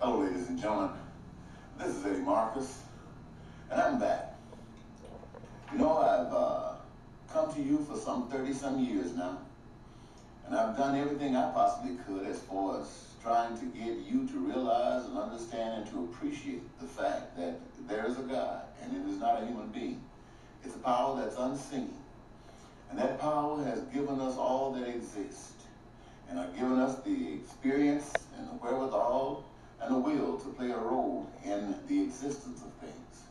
Hello, ladies and gentlemen. This is Eddie Marcus, and I'm back. You know, I've come to you for some 30-some years now, and I've done everything I possibly could as far as trying to get you to realize and understand and to appreciate the fact that there is a God, and it is not a human being. It's a power that's unseen, and that power has given us all that exists, and has given us the experience and the wherewithal and the will to play a role in the existence of things.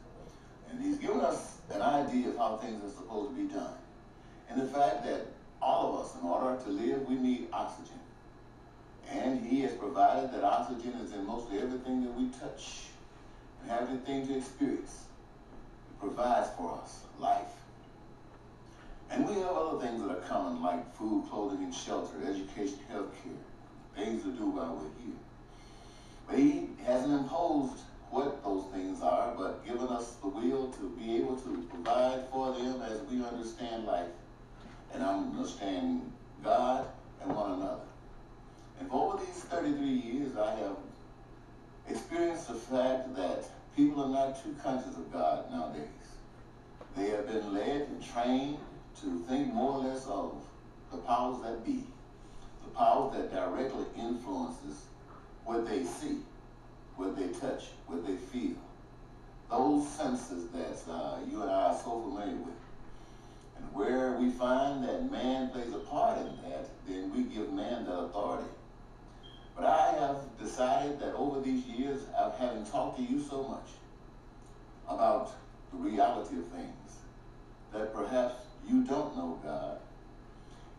And he's given us an idea of how things are supposed to be done. And the fact that all of us, in order to live, we need oxygen. And he has provided that oxygen is in mostly everything that we touch and have anything to experience. It provides for us life. And we have other things that are common, like food, clothing, and shelter, education, health care, things to do while we're here. But he hasn't imposed what those things are, but given us the will to be able to provide for them as we understand life and understand God and one another. And for over these 33 years, I have experienced the fact that people are not too conscious of God nowadays. They have been led and trained to think more or less of the powers that be, the powers that directly influences what they see, what they touch, what they feel. Those senses that you and I are so familiar with. And where we find that man plays a part in that, then we give man that authority. But I have decided that over these years, of having talked to you so much about the reality of things, that perhaps you don't know God.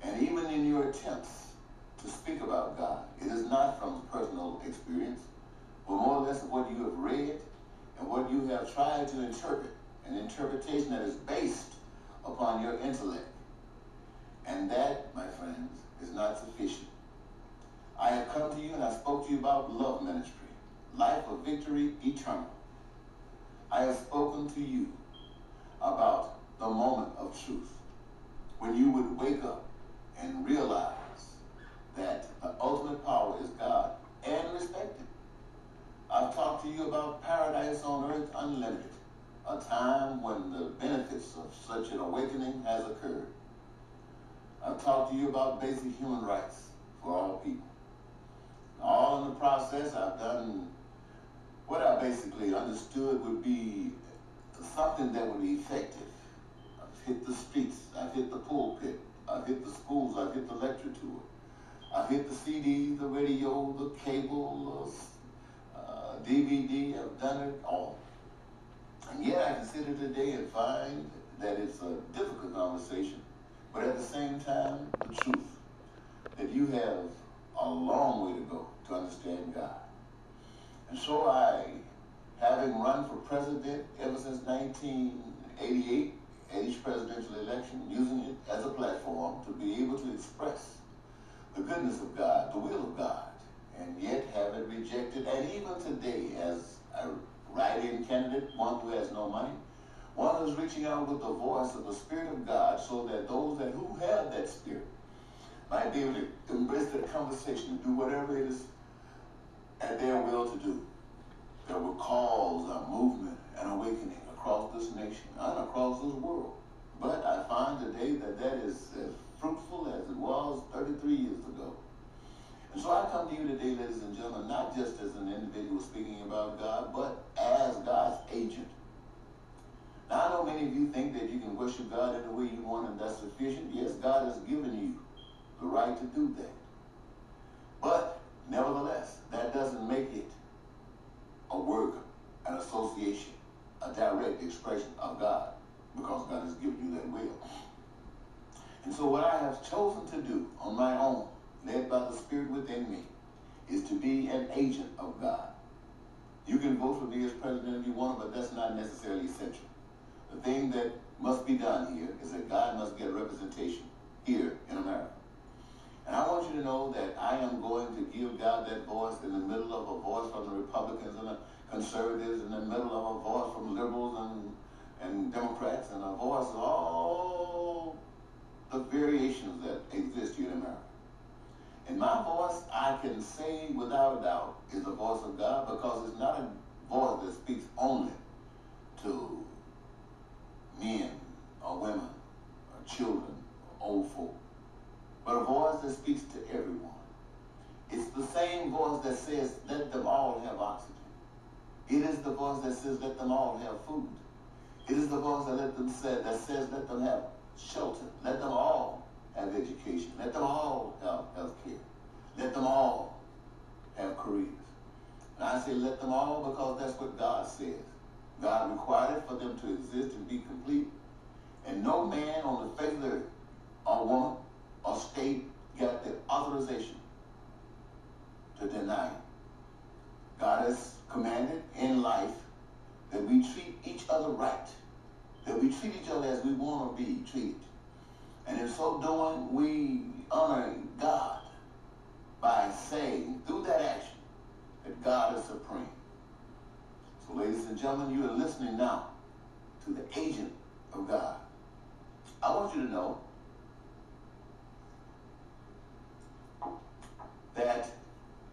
And even in your attempts to speak about God, it is not from personal experience, but more or less of what you have read and what you have tried to interpret, an interpretation that is based upon your intellect. And that, my friends, is not sufficient. I have come to you and I spoke to you about love ministry, life of victory eternal. I have spoken to you about the moment of truth, when you would wake up and realize that the ultimate power is God and respect it. I've talked to you about paradise on earth unlimited, a time when the benefits of such an awakening has occurred. I've talked to you about basic human rights for all people. All in the process, I've done what I basically understood would be something that would be effective. I've hit the streets, I've hit the pulpit, I've hit the schools, I've hit the lecture tour. I've hit the CD, the radio, the cable, DVD, I've done it all. And yet I can sit here today and find that it's a difficult conversation, but at the same time, the truth, that you have a long way to go to understand God. And so I, having run for president ever since 1988, at each presidential election, using it as a platform to be able to express the goodness of God, the will of God, and yet have it rejected. And even today, as a write-in candidate, one who has no money, one who's reaching out with the voice of the Spirit of God so that those that who have that Spirit might be able to embrace that conversation and do whatever it is at their will to do. That will cause a movement and awakening across this nation and across this world. But I find today that that is as fruitful as it was 33 years ago. And so I come to you today, ladies and gentlemen, not just as an individual speaking about God, but as God's agent. Now, I know many of you think that you can worship God any way you want and that's sufficient. Yes, God has given you the right to do that. But, nevertheless, that doesn't make it a work, an association, a direct expression of God, because God has given you that will. And so what I have chosen to do on my own, led by the Spirit within me, is to be an agent of God. You can vote for me as president if you want, but that's not necessarily essential. The thing that must be done here is that God must get representation here in America. And I want you to know that I am going to give God that voice in the middle of a voice from the Republicans and the conservatives, in the middle of a voice from liberals and Democrats, and a voice of all the variations that exist here in America. And my voice, I can say without a doubt, is the voice of God, because it's not a voice that speaks only to men or women or children or old folk, but a voice that speaks to everyone. It's the same voice that says, let them all have oxygen. It is the voice that says, let them all have food. It is the voice that says, let them have shelter. Let them all have education. Let them all have health care. Let them all have careers. And I say let them all because that's what God says. God required it for them to exist and be complete. And no man on the face of the earth, or woman, or state got the authorization to deny it. God has commanded in life that we treat each other right, that we treat each other as we want to be treated. And in so doing, we honor God by saying, through that action, that God is supreme. So ladies and gentlemen, you are listening now to the agent of God. I want you to know that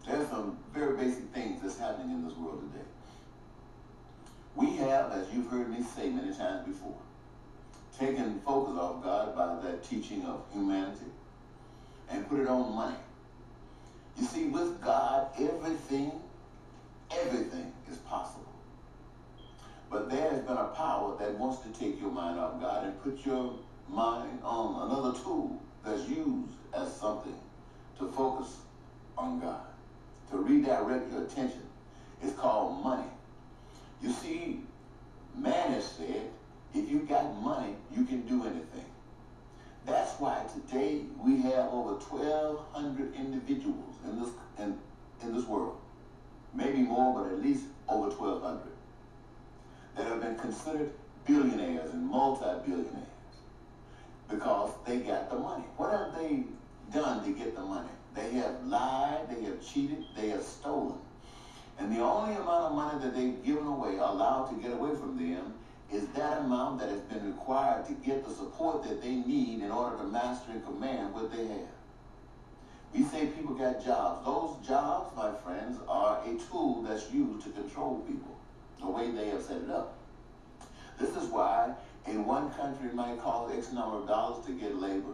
there's some very basic things that's happening in this world today. We have, as you've heard me say many times before, taken focus off God by that teaching of humanity and put it on money. You see, with God, everything is possible. But there has been a power that wants to take your mind off God and put your mind on another tool that's used as something to focus on God, to redirect your attention. It's called money. You see, man has said, if you got money, you can do anything. That's why today we have over 1,200 individuals in this world, maybe more, but at least over 1,200, that have been considered billionaires and multi-billionaires because they got the money. What have they done to get the money? They have lied, they have cheated, they have stolen. And the only amount of money that they've given away, allowed to get away from them, is that amount that has been required to get the support that they need in order to master and command what they have. We say people got jobs. Those jobs, my friends, are a tool that's used to control people, the way they have set it up. This is why in one country it might cost X number of dollars to get labor.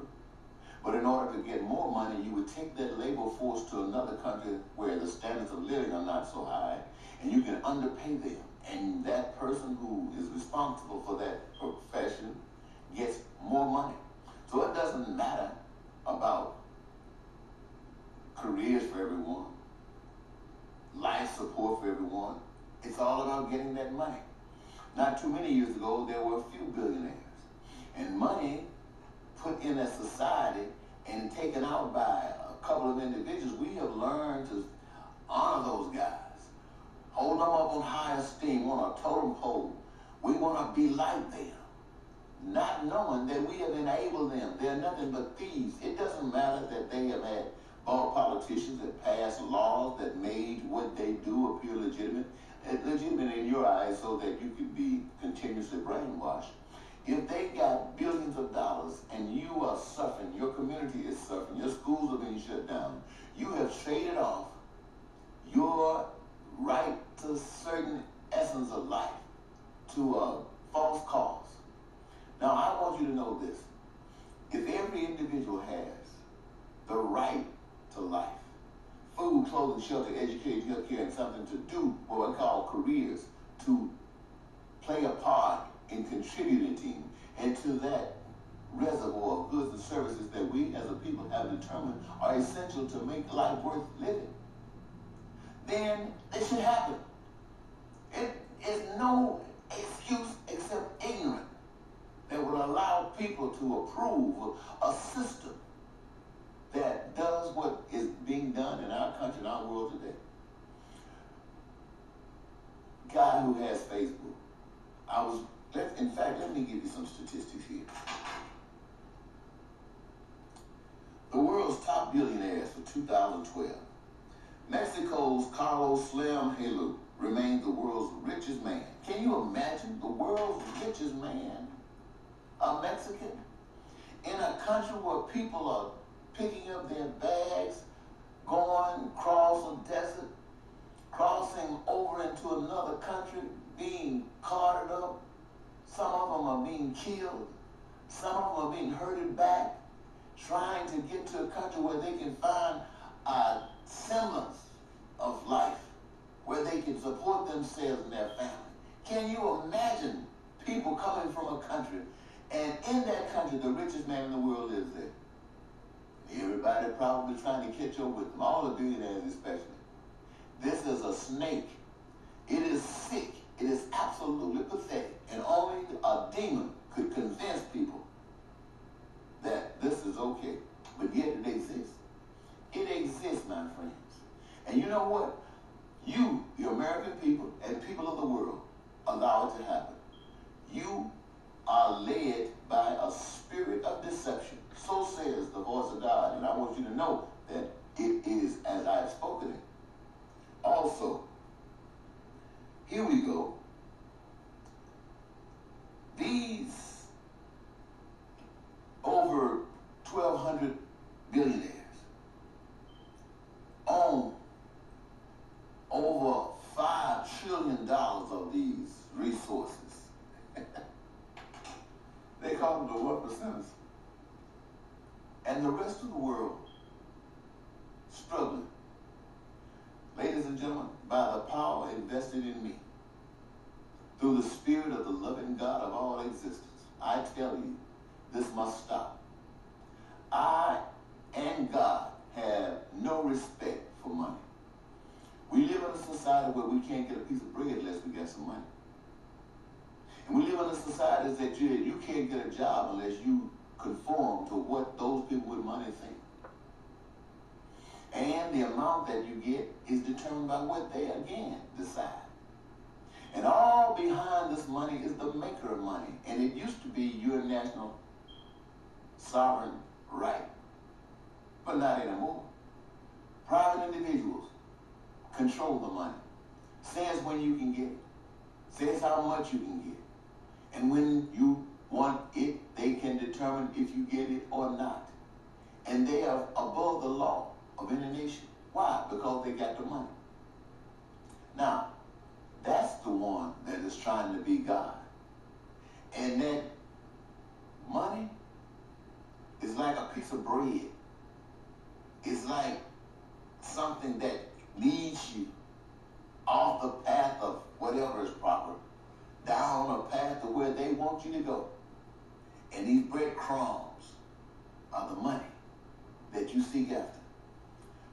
But in order to get more money, you would take that labor force to another country where the standards of living are not so high, and you can underpay them. And that person who is responsible for that profession gets more money. So it doesn't matter about careers for everyone, life support for everyone. It's all about getting that money. Not too many years ago, there were a few billionaires. And money put in a society and taken out by a couple of individuals, we have learned to honor those guys, hold them up on high esteem, on a totem pole. We want to be like them, not knowing that we have enabled them. They're nothing but thieves. It doesn't matter that they have had bought politicians that passed laws that made what they do appear legitimate in your eyes so that you could be continuously brainwashed. If they got billions of dollars and you are suffering, your community is suffering, your schools are being shut down, you have traded off your right to certain essence of life to a false cause. Now, I want you to know this. If every individual has the right to life, food, clothing, shelter, education, health care, and something to do, what we call careers, to play a part in contributing into that reservoir of goods and services that we as a people have determined are essential to make life worth living, then it should happen. It is no excuse except ignorance that would allow people to approve a system that does what is being done in our country and our world today. Guy who has Facebook, in fact, let me give you some statistics here. The world's top billionaires for 2012. Mexico's Carlos Slim Helú remains the world's richest man. Can you imagine the world's richest man, a Mexican, in a country where people are picking up their bags, going across a desert, crossing over into another country, being carted up. Some of them are being killed. Some of them are being herded back, trying to get to a country where they can find a semblance of life, where they can support themselves and their family. Can you imagine people coming from a country, and in that country, the richest man in the world lives there? Everybody probably trying to catch up with them, all the billionaires especially. This is a snake. It is sick. It is absolutely pathetic. And only a demon could convince people that this is okay. But yet it exists. It exists, my friends. And you know what? You, the American people, and people of the world, allow it to happen. You are led by a spirit of deception. So says the voice of God. And I want you to know that it is as I have spoken it. Also, here we go. These over 1,200 billionaires own over $5 trillion of these resources. They call them the 1%ers. And the rest of the world struggling. Ladies and gentlemen, by the power invested in me, through the spirit of the loving God of all existence, I tell you, this must stop. I and God have no respect for money. We live in a society where we can't get a piece of bread unless we get some money. And we live in a society that you can't get a job unless you conform to what those people with money think. And the amount that you get is determined by what they, again, decide. And all behind this money is the maker of money. And it used to be your national sovereign right. But not anymore. Private individuals control the money. Says when you can get it. Says how much you can get. And when you want it, they can determine if you get it or not. And they are above the law of any nation. Why? Because they got the money. Now, that's the one that is trying to be God. And that money is like a piece of bread. It's like something that leads you off the path of whatever is proper, down a path to where they want you to go. And these breadcrumbs are the money that you seek after.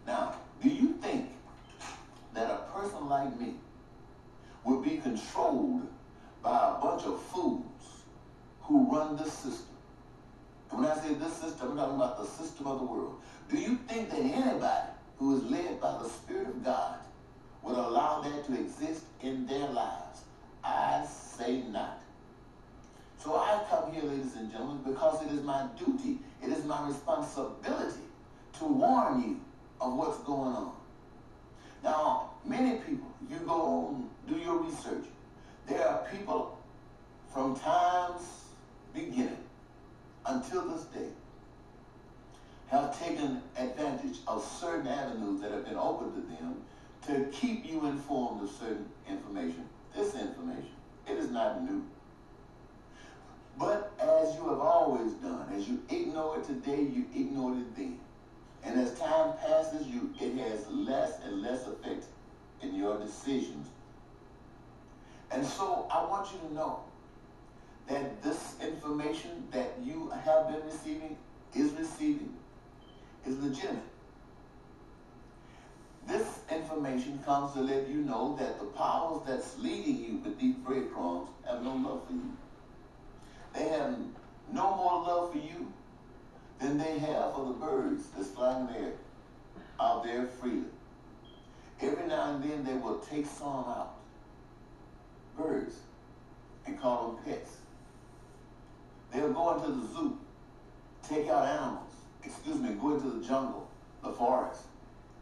Now, do you think that a person like me would be controlled by a bunch of fools who run this system? And when I say this system, I'm talking about the system of the world. Do you think that anybody who is led by the Spirit of God would allow that to exist in their lives? I say not. So I come here, ladies and gentlemen, because it is my duty, it is my responsibility to warn you of what's going on. Now, many people, if you go on, do your research, there are people from time's beginning until this day have taken advantage of certain avenues that have been open to them to keep you informed of certain information. This information, it is not new. But as you have always done, as you ignore it today, you ignored it then. And as time passes, it has less and less effect in your decisions. And so I want you to know that this information that you have been receiving is legitimate. This information comes to let you know that the powers that's leading you with these breadcrumbs have no love for you. They have no more love for you than they have for the birds that's flying there out there freely. Every now and then they will take some out, birds, and call them pets. They'll go into the zoo, take out animals, go into the jungle, the forest,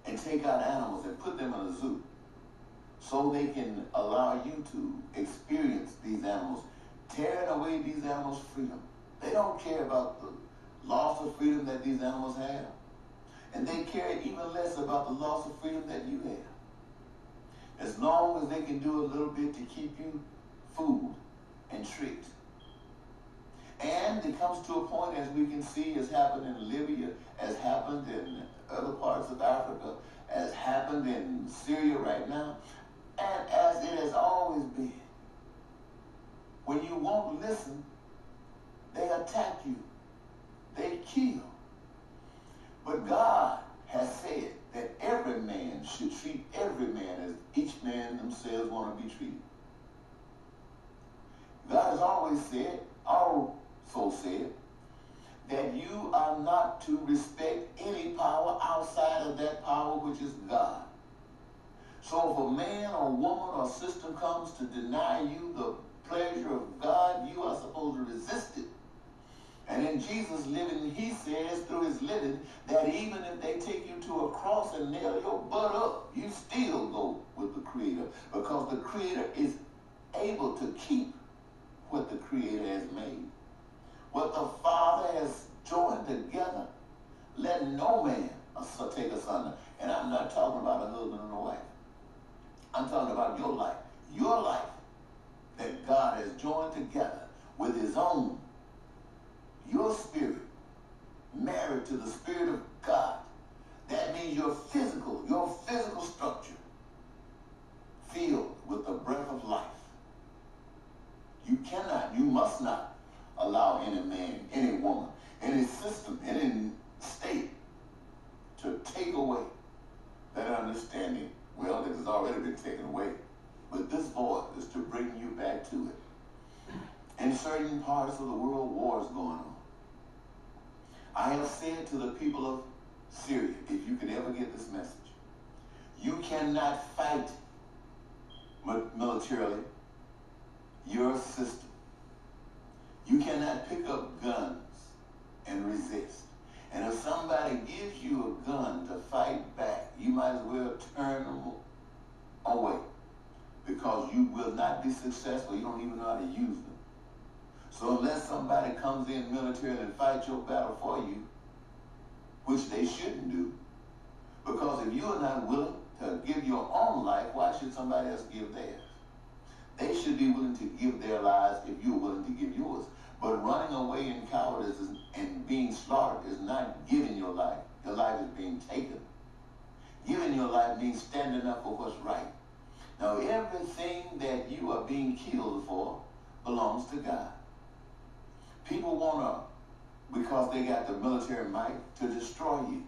and take out animals and put them in a zoo so they can allow you to experience these animals, tearing away these animals' freedom. They don't care about the loss of freedom that these animals have. And they care even less about the loss of freedom that you have. As long as they can do a little bit to keep you fooled and tricked. And it comes to a point, as we can see, has happened in Libya, has happened in other parts of Africa, has happened in Syria right now, and as it has always been. When you won't listen, they attack you. They kill. But God has said that every man should treat every man as each man themselves want to be treated. God has always said, also said, that you are not to respect any power outside of that power which is God. So if a man or woman or system comes to deny you the pleasure of God, you are supposed to resist it. And in Jesus' living, he says through his living that even if they take you to a cross and nail your butt up, you still go with the Creator, because the Creator is able to keep what the Creator has made. What the Father has joined together, let no man take asunder. And I'm not talking about a husband and a wife. I'm talking about your life. Your life that God has joined together with his own. Your spirit married to the Spirit of God. That means your physical structure filled with the breath of life. You must not allow any man, any woman, any system, any state to take away that understanding. Well, it has already been taken away. But this voice is to bring you back to it. In certain parts of the world, wars going on. I have said to the people of Syria, if you could ever get this message, you cannot fight militarily your system. You cannot pick up guns and resist. And if somebody gives you a gun to fight back, you might as well turn them away, because you will not be successful. You don't even know how to use them. So unless somebody comes in militarily and fights your battle for you, which they shouldn't do, because if you are not willing to give your own life, why should somebody else give theirs? They should be willing to give their lives if you're willing to give yours. But running away in cowardice and being slaughtered is not giving your life. Your life is being taken. Giving your life means standing up for what's right. Now, everything that you are being killed for belongs to God. People want to, because they got the military might, to destroy you,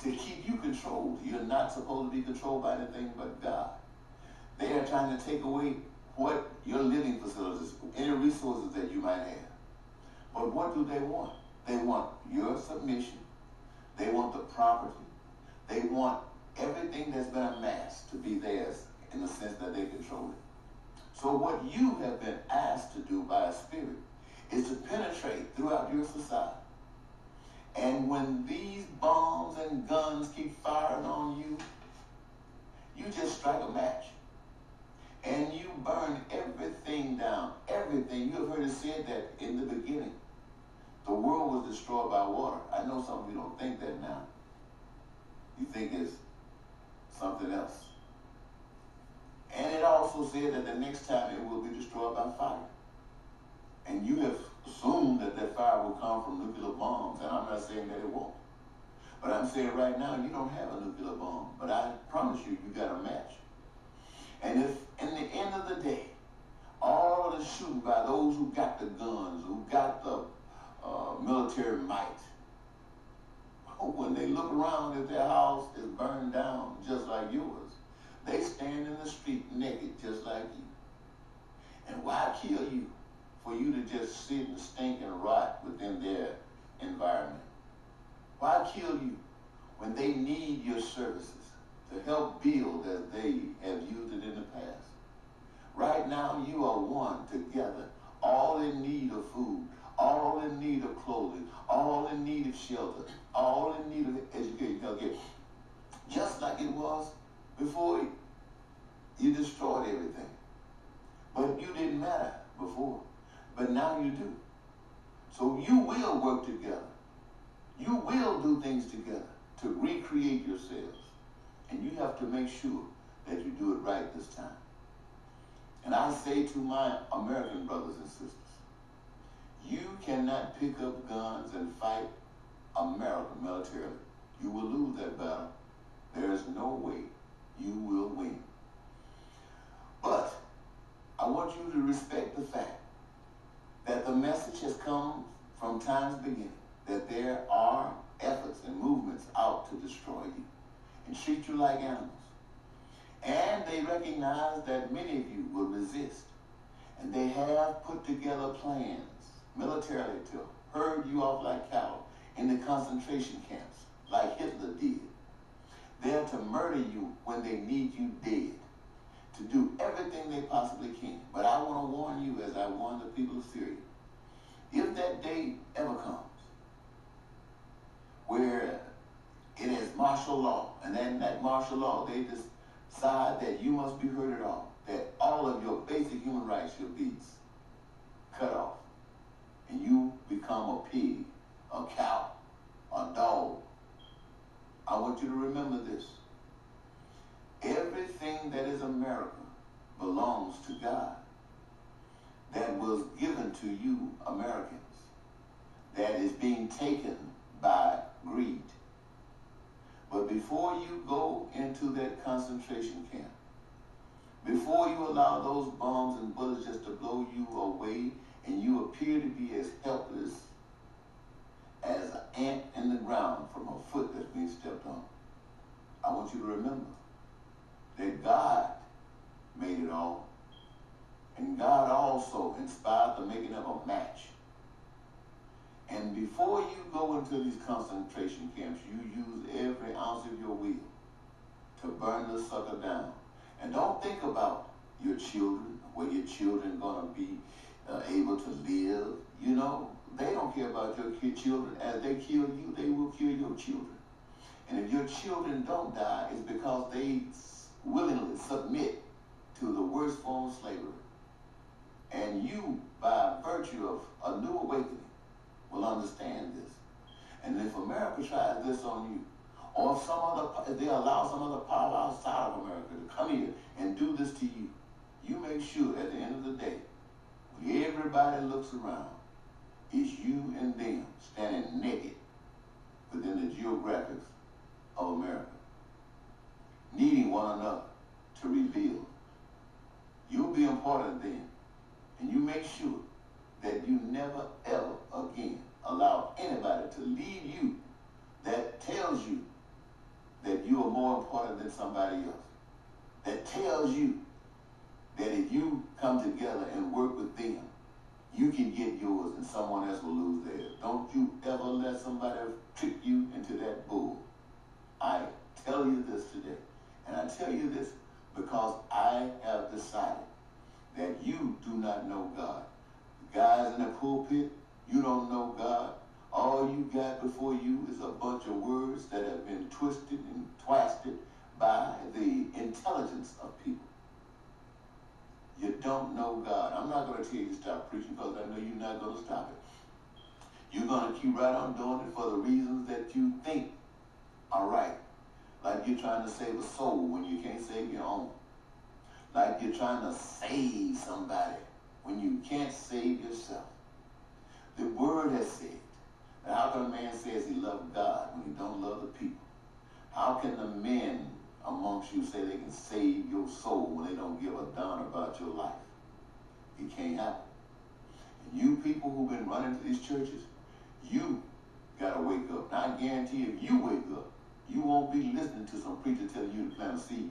to keep you controlled. You're not supposed to be controlled by anything but God. They are trying to take away what your living facilities, any resources that you might have. But what do they want? They want your submission. They want the property. They want everything that's been amassed to be theirs in the sense that they control it. So what you have been asked to do by a spirit is to penetrate throughout your society. And when these bombs and guns keep firing on you, you just strike a match. And you burn everything down. Everything. You have heard it said that in the beginning, the world was destroyed by water. I know some of you don't think that now. You think it's something else. And it also said that the next time it will be destroyed by fire. And you have assumed that that fire will come from nuclear bombs, and I'm not saying that it won't. But I'm saying right now, you don't have a nuclear bomb. But I promise you, you got a match. And if, in the end of the day, all of the shooting by those who got the guns, who got the military might, when they look around at their house is burned down just like yours, they stand in the street naked just like you. And why kill you? For you to just sit and stink and rot within their environment. Why kill you when they need your services to help build as they have used it in the past? Right now, you are one together, all in need of food, all in need of clothing, all in need of shelter, all in need of education, healthcare. Just like it was before you destroyed everything. But you didn't matter before. But now you do. So you will work together. You will do things together. to recreate yourselves. And you have to make sure that you do it right this time. And I say to my American brothers and sisters, you cannot pick up guns and fight America militarily. You will lose that battle. There is no way you will win. But I want you to respect the fact that the message has come from time's beginning that there are efforts and movements out to destroy you and treat you like animals. And they recognize that many of you will resist. And they have put together plans militarily to herd you off like cattle in the concentration camps, like Hitler did. They're to murder you when they need you dead, to do everything they possibly can. But I want to warn you, as I warn the people of Syria, if that day ever comes, where it is martial law, and then that martial law, they decide that you must be herded off, that all of your basic human rights should be cut off, and you become a pig, a cow, a dog. I want you to remember this. Everything that is America belongs to God. That was given to you, Americans. That is being taken by greed. But before you go into that concentration camp, before you allow those bombs and bullets just to blow you away and you appear to be as helpless as an ant in the ground from a foot that's being stepped on, I want you to remember that God made it all. And God also inspired the making of a match. And before you go into these concentration camps, you use every ounce of your will to burn the sucker down. And don't think about your children, where your children going to be able to live. You know, they don't care about your children. As they kill you, they will kill your children. And if your children don't die, it's because they willingly submit to the worst form of slavery. And you, by virtue of a new awakening, will understand this. And if America tries this on you, or if they allow some other power outside of America to come here and do this to you, you make sure at the end of the day, when everybody looks around, it's you and them standing naked within the geographics of America, needing one another to reveal. You'll be important then. And you make sure that you never, ever again allow anybody to lead you that tells you that you are more important than somebody else. That tells you that if you come together and work with them, you can get yours and someone else will lose theirs. Don't you ever let somebody trick you into that bull. I tell you this today. And I tell you this because I have decided that you do not know God. The guys in the pulpit, you don't know God. All you got before you is a bunch of words that have been twisted and twisted by the intelligence of people. You don't know God. I'm not going to tell you to stop preaching because I know you're not going to stop it. You're going to keep right on doing it for the reasons that you think are right. Like you're trying to save a soul when you can't save your own. Like you're trying to save somebody when you can't save yourself. The word has said that how can a man say he loves God when he don't love the people? How can the men amongst you say they can save your soul when they don't give a darn about your life? It can't happen. And you people who've been running to these churches, you got to wake up. And I guarantee if you wake up, you won't be listening to some preacher telling you to plant a seed.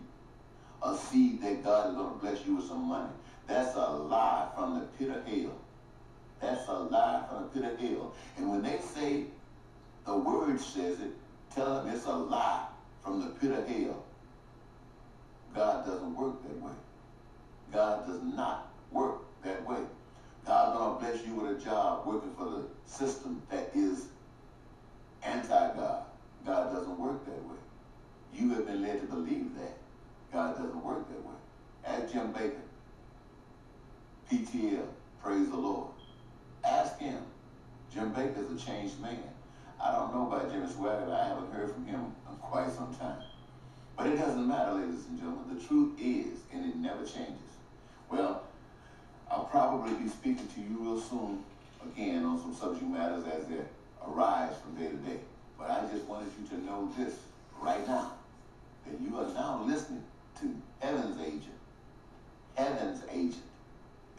A seed that God is going to bless you with some money. That's a lie from the pit of hell. That's a lie from the pit of hell. And when they say the word says it, tell them it's a lie from the pit of hell. God doesn't work that way. God does not work that way. God's going to bless you with a job working for the system that is anti-God. God doesn't work that way. You have been led to believe that. God doesn't work that way. Ask Jim Baker, PTL, praise the Lord. Ask him. Jim Baker's a changed man. I don't know about Jimmy Swaggart. I haven't heard from him in quite some time. But it doesn't matter, ladies and gentlemen. The truth is, and it never changes. Well, I'll probably be speaking to you real soon again on some subject matters as they arise from day to day. But I just wanted you to know this right now, that you are now listening to Heaven's Agent. Heaven's Agent.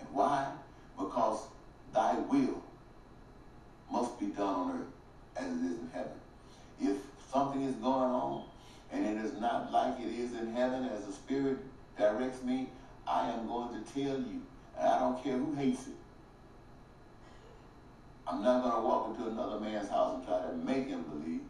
And why? Because thy will must be done on earth as it is in heaven. If something is going on and it is not like it is in heaven as the Spirit directs me, I am going to tell you, and I don't care who hates it. I'm not going to walk into another man's house and try to make him believe